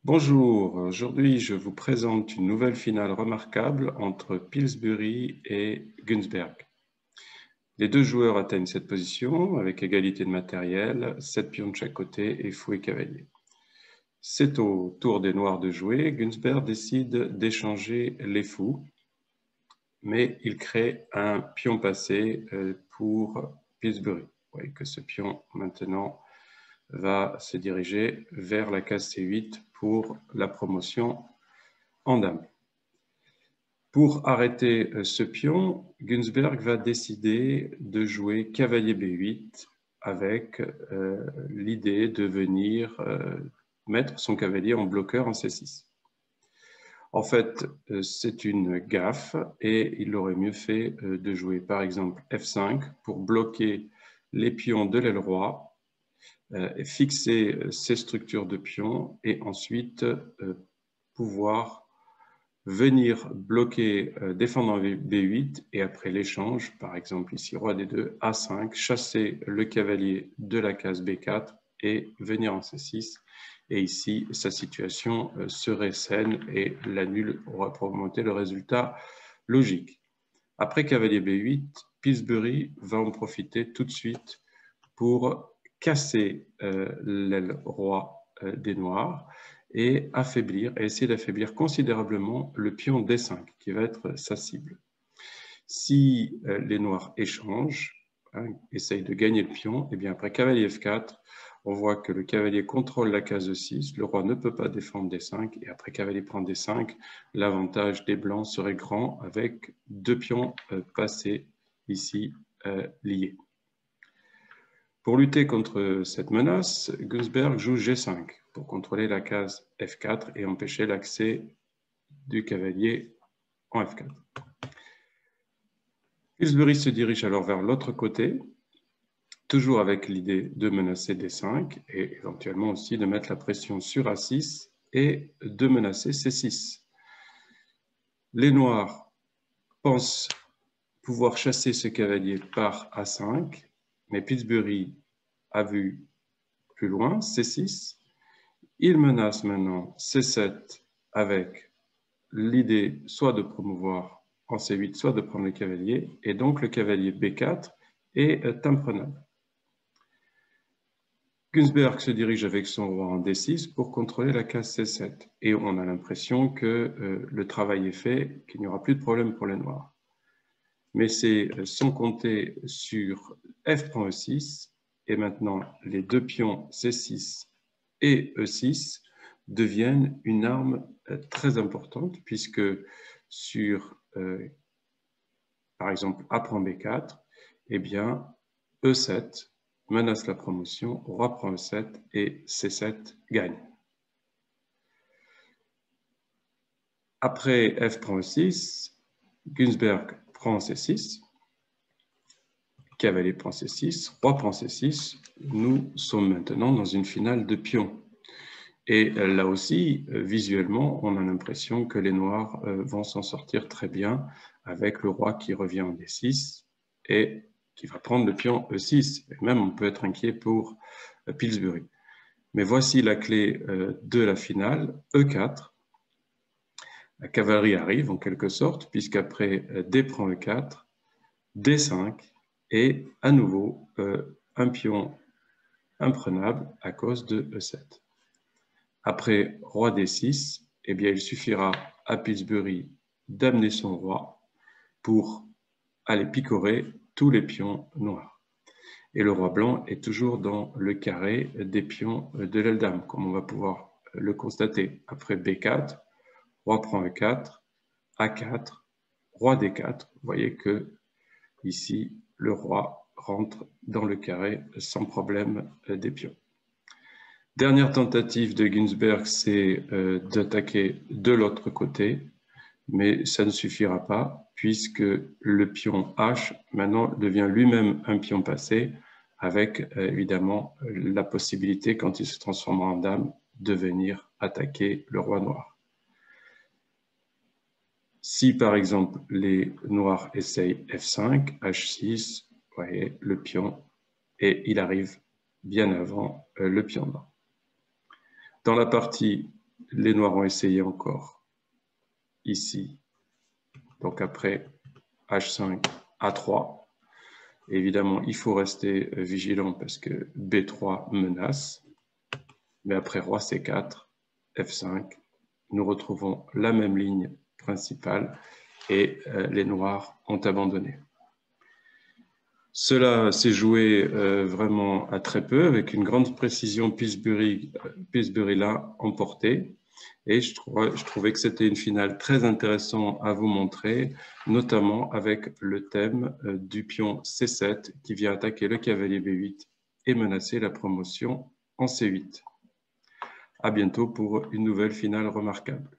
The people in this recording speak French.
Bonjour, aujourd'hui je vous présente une nouvelle finale remarquable entre Pillsbury et Günzberg. Les deux joueurs atteignent cette position avec égalité de matériel, 7 pions de chaque côté et fou et cavalier. C'est au tour des noirs de jouer, Günzberg décide d'échanger les fous, mais il crée un pion passé pour Pillsbury. Vous voyez que ce pion maintenant va se diriger vers la case C8 pour la promotion en dame. Pour arrêter ce pion, Günzberg va décider de jouer cavalier B8 avec l'idée de venir mettre son cavalier en bloqueur en C6. En fait, c'est une gaffe et il aurait mieux fait de jouer par exemple F5 pour bloquer les pions de l'aile roi, fixer ces structures de pions et ensuite pouvoir venir bloquer, défendre en B8 et après l'échange, par exemple ici roi D2, A5, chasser le cavalier de la case B4 et venir en C6. Et ici, sa situation serait saine et la nulle aura remonté le résultat logique. Après cavalier B8, Pillsbury va en profiter tout de suite pour casser l'aile roi des noirs et essayer d'affaiblir considérablement le pion D5 qui va être sa cible. Si les noirs échangent, essayent de gagner le pion, et bien après cavalier F4, on voit que le cavalier contrôle la case E6, le roi ne peut pas défendre D5, et après cavalier prend D5, l'avantage des blancs serait grand avec deux pions passés ici liés. Pour lutter contre cette menace, Günzberg joue G5 pour contrôler la case F4 et empêcher l'accès du cavalier en F4. Pillsbury se dirige alors vers l'autre côté, toujours avec l'idée de menacer D5 et éventuellement aussi de mettre la pression sur A6 et de menacer C6. Les noirs pensent pouvoir chasser ce cavalier par A5, mais Pillsbury a vu plus loin, C6. Il menace maintenant C7 avec l'idée soit de promouvoir en C8, soit de prendre le cavalier, et donc le cavalier B4 est imprenable. Günzberg se dirige avec son roi en D6 pour contrôler la case C7, et on a l'impression que le travail est fait, qu'il n'y aura plus de problème pour les noirs. Mais c'est sans compter sur F prend E6, et maintenant les deux pions C6 et E6 deviennent une arme très importante puisque sur, par exemple, A prend B4, eh bien, E7 menace la promotion, roi prend E7 et C7 gagne. Après F prend E6, Günzberg prend C6, cavalier prend C6, roi prend C6, nous sommes maintenant dans une finale de pions. Et là aussi, visuellement, on a l'impression que les noirs vont s'en sortir très bien avec le roi qui revient en D6 et qui va prendre le pion E6. Et même, on peut être inquiet pour Pillsbury. Mais voici la clé de la finale, E4. La cavalerie arrive en quelque sorte, puisqu'après D prend E4, D5 et à nouveau un pion imprenable à cause de E7. Après roi D6, eh bien, il suffira à Pillsbury d'amener son roi pour aller picorer tous les pions noirs. Et le roi blanc est toujours dans le carré des pions de l'aile dame, comme on va pouvoir le constater. Après B4, roi prend E4, A4, roi D4. Vous voyez que ici, le roi rentre dans le carré sans problème des pions. Dernière tentative de Günzberg, c'est d'attaquer de l'autre côté, mais ça ne suffira pas puisque le pion H maintenant devient lui-même un pion passé avec évidemment la possibilité, quand il se transformera en dame, de venir attaquer le roi noir. Si par exemple les noirs essayent F5, H6, vous voyez le pion et il arrive bien avant le pion noir. Dans la partie les noirs ont essayé encore ici. Donc après H5, A3. Évidemment, il faut rester vigilant parce que B3 menace. Mais après roi C4, F5, nous retrouvons la même ligne principale et les noirs ont abandonné. Cela s'est joué vraiment à très peu, avec une grande précision Pillsbury l'a emporté. Et je trouvais que c'était une finale très intéressante à vous montrer, notamment avec le thème du pion C7 qui vient attaquer le cavalier B8 et menacer la promotion en C8. À bientôt pour une nouvelle finale remarquable.